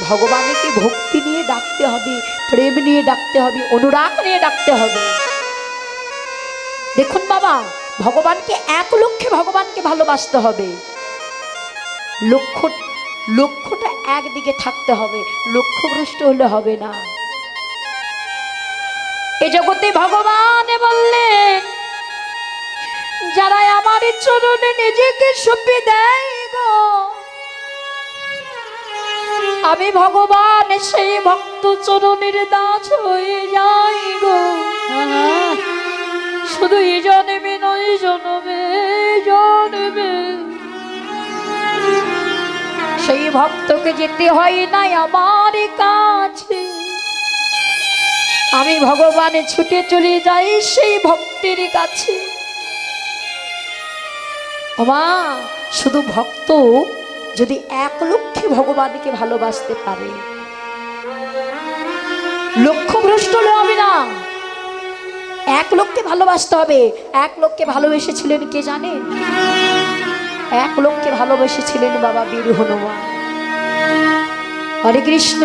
ভগবানকে ভক্তি নিয়ে ডাকতে হবে, প্রেম নিয়ে ডাকতে হবে, অনুরাগ নিয়ে ডাকতে হবে। দেখুন বাবা, ভগবানকে এক লক্ষ্যে ভগবানকে ভালোবাসতে হবে। লক্ষ্যটা একদিকে থাকতে হবে, লক্ষ্যভ্রষ্ট হলে হবে না। এ জগতে ভগবান বললেন, যারা আমার চরণে নিজেকে সঁপে দেয় গো, আমি ভগবান সেই ভক্ত চরণের দাস হয়ে যাই গো। শুধু এই জন্মে নয়, জন্মে জন্মে সেই ভক্তকে যেতে হয় না আমার কাছে। আমি ভগবানে ছুটে চলে যাই সেই ভক্তের কাছে। মা, শুধু ভক্ত যদি এক লক্ষ্যে ভগবানকে ভালোবাসতে পারে, লক্ষ্যভ্রষ্ট হলে হবে না, এক লোককে ভালোবাসতে হবে। এক লোককে ভালোবেসেছিলেন কে জানেন? এক লোককে ভালোবেসেছিলেন বাবা বীর হনুমান। হরে কৃষ্ণ।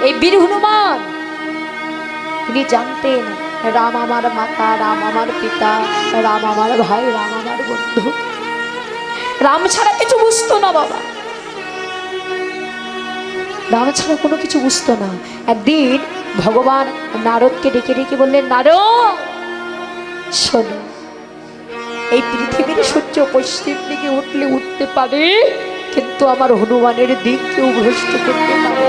এই বীর হনুমান তিনি জানতেন রাম আমার মাতা, রাম আমার পিতা, রাম আমার ভাই, রাম আমার বন্ধু। রাম ছাড়া কিছু বুঝতো না বাবা, রাম ছাড়া কোনো কিছু বুঝতো না। একদিন ভগবান নারদকে ডেকে ডেকে বললেন, নারদ শোনো, এই পৃথিবীর সূর্য পশ্চিম দিকে উঠলে উঠতে পারে, কিন্তু আমার হনুমানের দিক কেউ ভ্রষ্ট করতে পারে।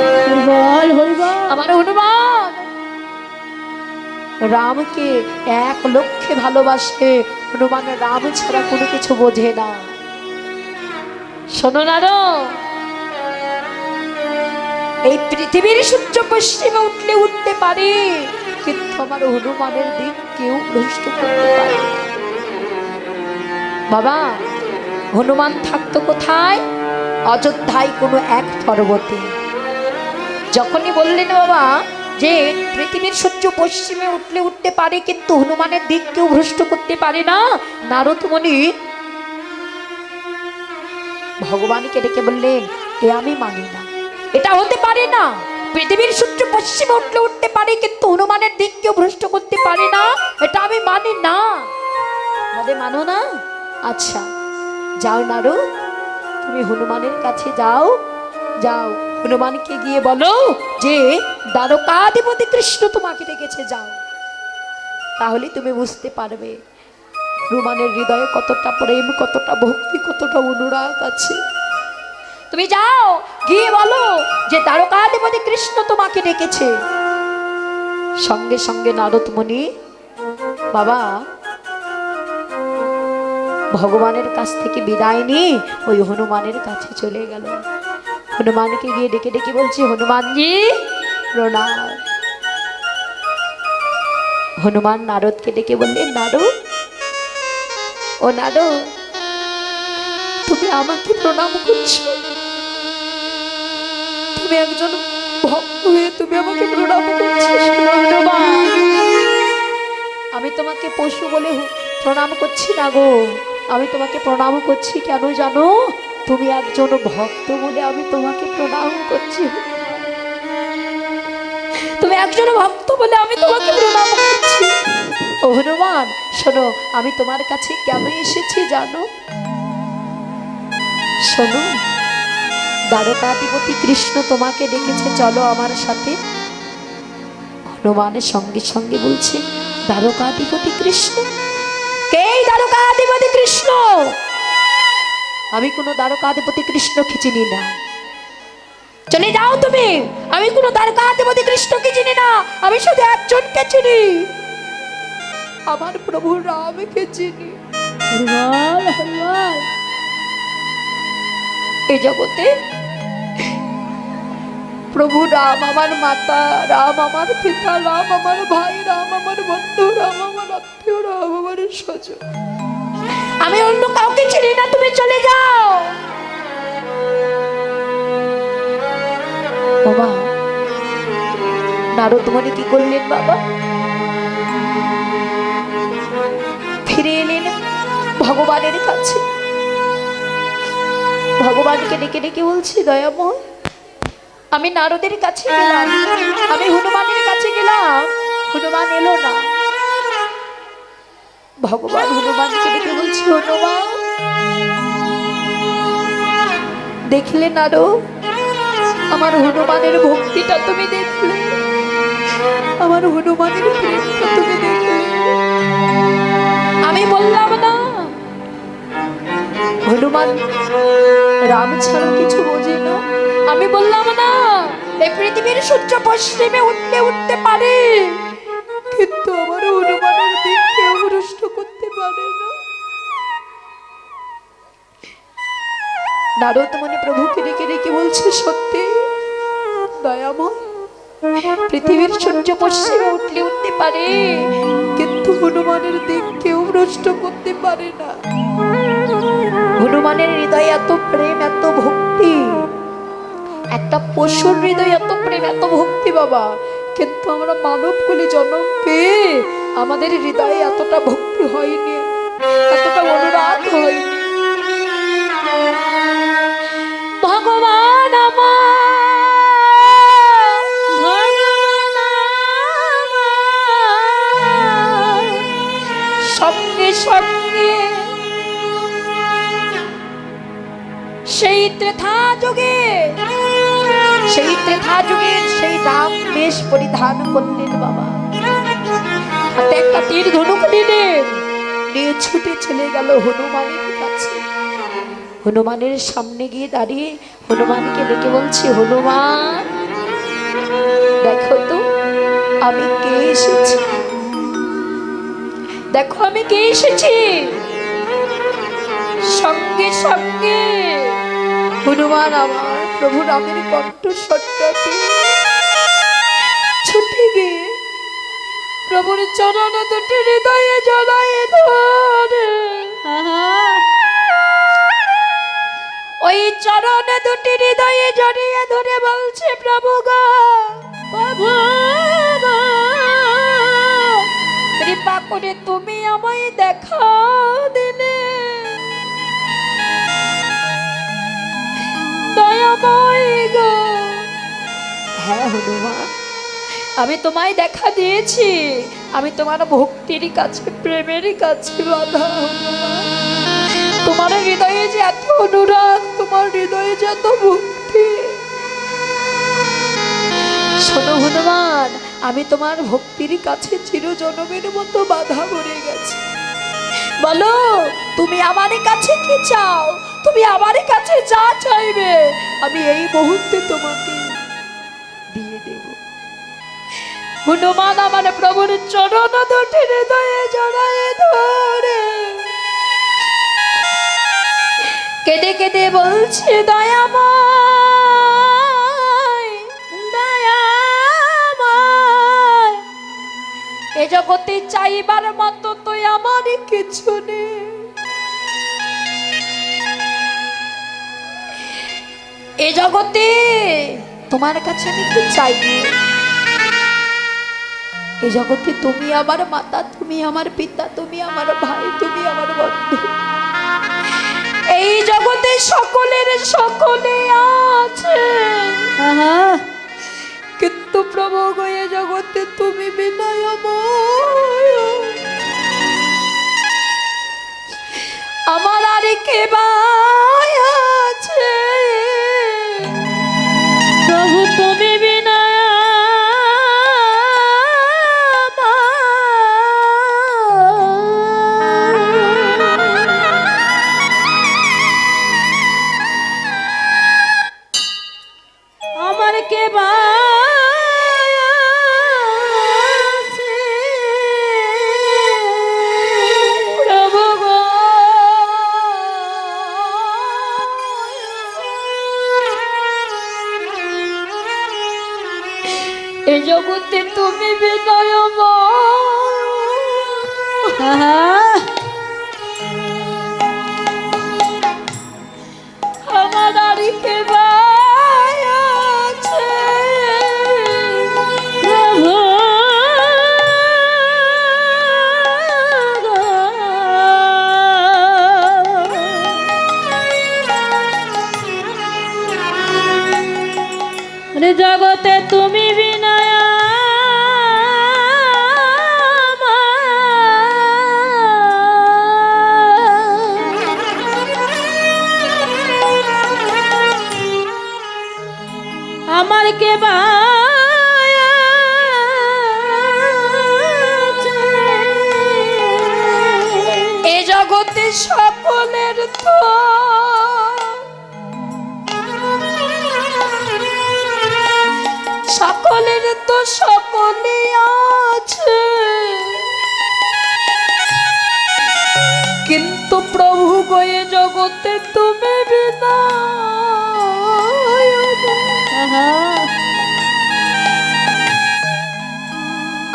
আমার হনুমান রামকে এক লক্ষ্যে ভালোবাসে। হনুমান রাম ছাড়া কোনো কিছু বোঝে না। শোনো নারদ, এই পৃথিবীর সূর্য পশ্চিমে উঠলে উঠতে পারে, কিন্তু আমার হনুমানের দিক কেউ ভ্রষ্ট করতে পারে। বাবা, হনুমান থাকতো কোথায়? অযোধ্যায় কোনো এক পর্বতে। যখনই বললেন বাবা যে পৃথিবীর সূর্য পশ্চিমে উঠলে উঠতে পারে, কিন্তু হনুমানের দিক কেউ ভ্রষ্ট করতে পারে না, নারদ মুনি ভগবানকে ডেকে বললেন, এ আমি মানি না, এটা হতে পারে না। পৃথিবীর সূর্য পশ্চিমে উঠলে উঠতে পারে, কিন্তু হনুমানের দিক কেউ ভ্রষ্ট করতে পারে না, এটা আমি মানি না। মানো না? আচ্ছা যাও নারদ, তুমি হনুমানের কাছে যাও। যাও, হনুমানকে গিয়ে বলো যে দ্বারকাধিপতি কৃষ্ণ তোমাকে ডেকেছে, যাও। তাহলে তুমি বুঝতে পারবে হনুমানের হৃদয়ে কতটা প্রেম, কতটা ভক্তি, কতটা অনুরাগ আছে। তুমি যাও, গিয়ে বলো যে দ্বারকাধিপতি কৃষ্ণ তোমাকে ডেকেছে। সঙ্গে সঙ্গে নারদ মুনি বাবা ভগবানের কাছ থেকে বিদায় নিয়ে ওই হনুমানের কাছে চলে গেল। হনুমানকে গিয়ে ডেকে ডেকে বলছে, হনুমানজি প্রণাম। হনুমান নারদকে ডেকে বললেন, নারদ, ও নারদ, তুমি আমাকে প্রণাম করছো? তুমি একজন ভক্ত হয়ে তুমি আমাকে প্রণাম করছো? আমি তোমাকে পশু বলে প্রণাম করছি না গো, আমি তোমাকে প্রণাম করছি কেন জানো? তুমি একজন ভক্ত বলে আমি তোমাকে প্রণাম করছি। তুমি একজন ভক্ত বলে আমি তোমাকে প্রণাম করছি। ও হনুমান শোনো, আমি তোমার কাছে কেন এসেছি জানো? শোনো, দ্বারকাধিপতি কৃষ্ণ তোমাকে ডেকেছে, চলো আমার সাথে। হনুমানের সঙ্গে সঙ্গে বলছে, দ্বারকাধিপতি কৃষ্ণ? কে দ্বারকাধিপতি কৃষ্ণ? আমি কোনো দ্বারকাধিপতি কৃষ্ণকে চিনি না, চলে যাও তুমি। আমি কোনো দ্বারকাধিপতি কৃষ্ণকে চিনি না, আমি শুধু একজনকে চিনি, আমার প্রভু রামকে চিনি। এই জগতে প্রভু রাম আমার মাতা, রাম আমার পিতা, রাম আমার ভাই, রাম আমার বন্ধু, রাম আমার আত্মীয়, রাম আমার স্বজন। আমি অন্য কাউকে চিনি না, তুমি চলে যাও। বাবা নারদ মুনি কি করলেন বাবা? ফিরে এলেন ভগবানের কাছে। ভগবানকে ডেকে ডেকে বলছি, দয়াময় আমি নারদের কাছে গেলাম, আমি হনুমানের কাছে গেলাম, হনুমান এলো না। ভগবান হনুমানকে ডেকে বলছি, হনুমান দেখলে নারদ, আমার হনুমানের ভক্তিটা তুমি দেখলে, আমার হনুমানের প্রেমটা তুমি দেখলে। আমি বললাম না হনুমান রাম ছাড়া কিছু বোঝে না। আমি বললাম না এই পৃথিবীর সূর্য পশ্চিমে উঠতে উঠতে পারে, কিন্তু আমার হনুমানের দিক কেউ ভ্রষ্ট করতে পারে না। নারদ মনে প্রভুকে ডেকে ডেকে বলছে, সত্যি দয়াময়, পৃথিবীর সূর্য পশ্চিমে উঠলে উঠতে পারে, কিন্তু হনুমানের দিক কেউ ভ্রষ্ট করতে পারে না। হনুমানের হৃদয়ে এত প্রেম, এত ভক্তি, একটা পশুর হৃদয়ে এত প্রেম, এত ভক্তি বাবা, কিন্তু আমরা মানব কুলে জন্ম পেয়ে আমাদের হৃদয়ে এতটা ভক্তি হয়নি, এতটা অনুরাগ হয়নি। ভগবান সঙ্গে সঙ্গে সেই ত্রেতা যুগে, সেই ত্রেতা যুগের সেই রাম বেশ পরিধান করলেন বাবা, হাতে একটা তীর ধনুক নিলেন, নিয়ে ছুটে চলে গেল হনুমানের কাছে। হনুমানের সামনে গিয়ে দাঁড়িয়ে হনুমানকে ডেকে বলছি, হনুমান দেখো তো আমি কে এসেছি, দেখো আমি কে এসেছি। সঙ্গে সঙ্গে হনুমান আমার প্রভু রামের কণ্ঠস্বরটাকে ছুটে গিয়ে প্রভুর চরণ দুটি হৃদয়ে জড়ায়ে ধরে, ওই চরণ দুটি হৃদয়ে জড়িয়ে ধরে বলছে, প্রভু গো, প্রভু কৃপা করে তুমি আমায় দেখা দিলে, দয়াময় গো। হ্যাঁ হনুমান, আমি তোমায় দেখা দিয়েছি, আমি তোমার ভক্তির কাছে, প্রেমের কাছে বাধা। হনুমান তোমার হৃদয়ে যে এত অনুরাগ, তোমার হৃদয়ে যে এত ভক্তি, শোনো হনুমান, আমি তোমার ভক্তির কাছে চিরজনমের মতো বাধা পড়ে গেছি। বলো তুমি আমার কাছে কি চাও, তুমি আমার কাছে যা চাইবে আমি এই মুহূর্তে তোমাকে দিয়ে দেব। হনুমান আমার প্রভুর চরণ দুটি হৃদয়ে জড়ায়ে ধরে কেঁদে কেঁদে বলছে, দয়াময় দয়াময়, এ জগতে চাইবার মতো তো আমার কিছু নেই, এ জগতে তোমার কাছে আমি কি চাইনি, এ জগতে তুমি আমার মাতা, তুমি আমার পিতা, তুমি আমার ভাই, তুমি আমার বন্ধু, এই জগতে সকলের সকলে আছে, কিন্তু প্রভু গো এ জগতে তুমি বিনয় আমার আর কে ভাই আছে, প্রভু তুমি বিনা আমার কে প্রভু গো, এ জগতে তুমি বিনয়ময়, আমার আর কে ভাই আছে, প্রভু জগতে তুমি বিনা আমার কে বা এ জগতে সকলের তো সকলের তো সকলে আছে, কিন্তু প্রভু গয়ে জগতে তুমি বিনা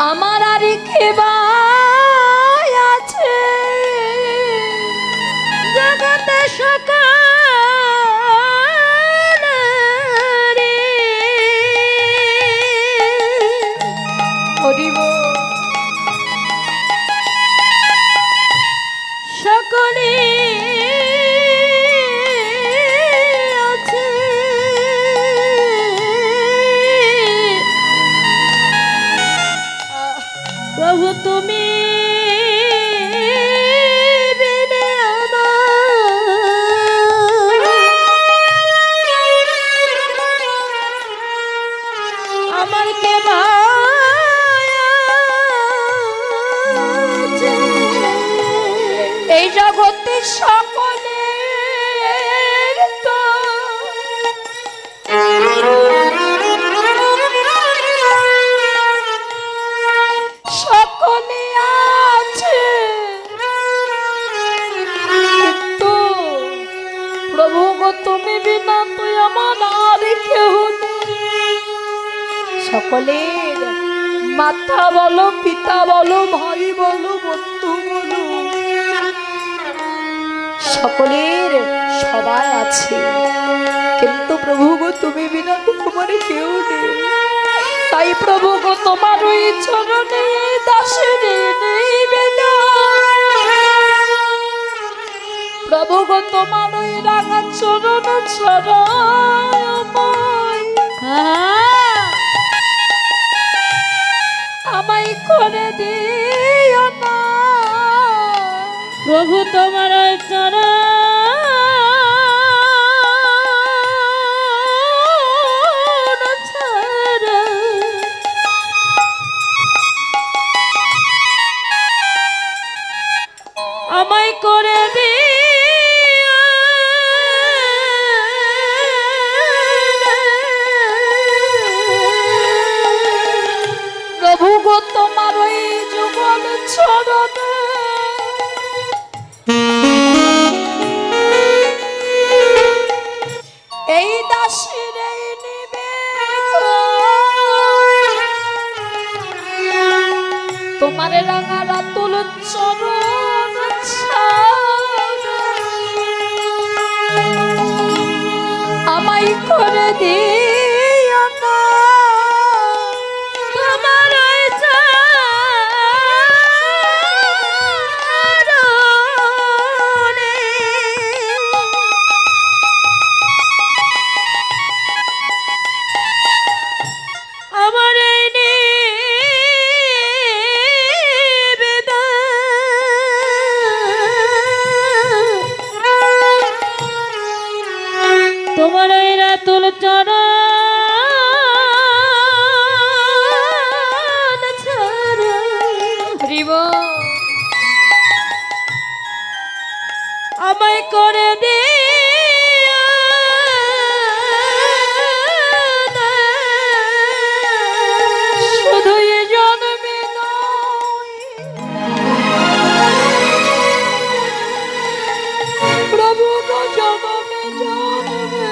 আমার আর খেবা আছে। জগতে সকল হরিব সকলে আছে, প্রভু তুমি বিনে আমার কে বা এই জগতে সকলের তো সকলে আছে, কিন্তু প্রভু গো তুমি বিনা তুই আমার আর কেউ নেই। সকলের মাতা বলো, পিতা বলো, ভাই বলো, বন্ধু বলো, সকলের সবাই আছে, কিন্তু প্রভু গো তুমি বিনা তোমার কেউ নেই। তাই প্রভু গো তোমার ওই চরণে দাসের প্রভু গো তোমার ওই রাঙা চরণ ছড়ায় আমায় করে দিও না। প্রভু তোমার চরণ ছাড়া আমায় করে দিও প্রভু গো তোমার ওই যুগল চরণে এই দাসের এই নিবেদন তোমার রাঙা রাতুল চরণ আমায় করে দিও না। তোমার ওই চরণে আমার এই নিবেদন তোমার ওই রাতুল চরণ ছাড়া হরিব আমায় করে দিও না। শুধু এ জন্মে নয়, প্রভু গো জন্মে জন্মে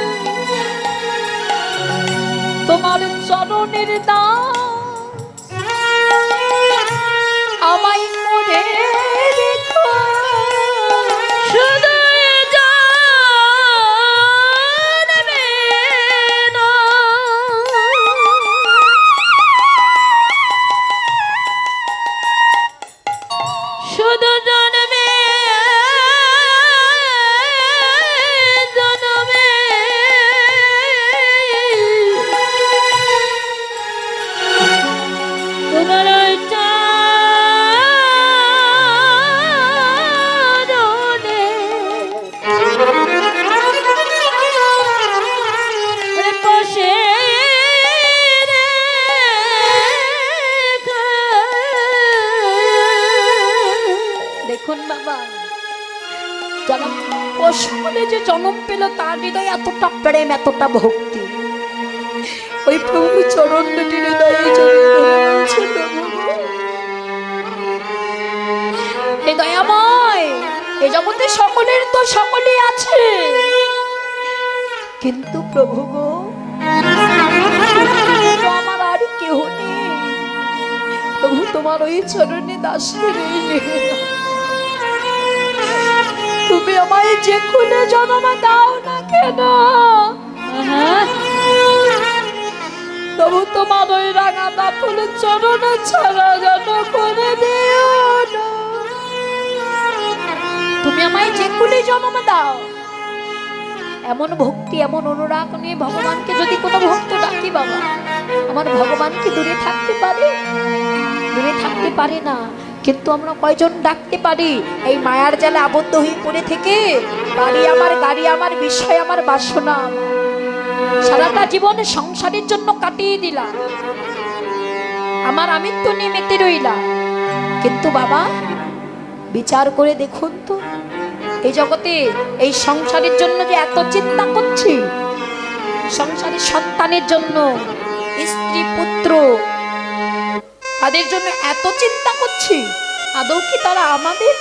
তোমার চরণের দাস আমায় করে রেখো। শুধু এ জন্মে নয়, শুধু জন্মে জন্মে জন্ম পেল তার হৃদয়ে এতটা প্রেম এতটা ভক্তি, ওই প্রভু চরণ দুটি হৃদয়ে জড়িয়ে ধরে বলছে, প্রভু হে দয়াময়, এ জগতে সকলের তো সকলেই আছে, কিন্তু প্রভু গো তো আমার আর কেহ নেই। প্রভু তোমার ওই চরণে দাসী নেবে না, তুমি আমায় যে খুলে জন্ম দাও না কেন, তবু তোমার ওই রাঙা ফুলের চরণে ছাড়া যেন করে দিও না। তুমি আমায় যে খুলে জন্ম দাও। এমন ভক্তি এমন অনুরাগ নিয়ে ভগবানকে যদি কোনো ভক্ত ডাকি, বাবা আমার ভগবান কি দূরে থাকতে পারে? দূরে থাকতে পারে না। কিন্তু আমরা কয়জন ডাকতে পারি এই মায়ার জালে আবদ্ধ হয়ে পড়ে থেকে, বাড়ি আমার, গাড়ি আমার, বিষয় আমার, বাসনা আমার, সারাটা জীবন সংসারের জন্য কাটিয়ে দিলাম, আমার আমিত্ব নিয়ে মেতে রইলাম। কিন্তু বাবা বিচার করে দেখুন তো, এই জগতে এই সংসারের জন্য যে এত চিন্তা করছি, সংসারের সন্তানের জন্য, স্ত্রী পুত্র তাদের জন্য এত চিন্তা করছি, আদৌ কি তারা আমাদের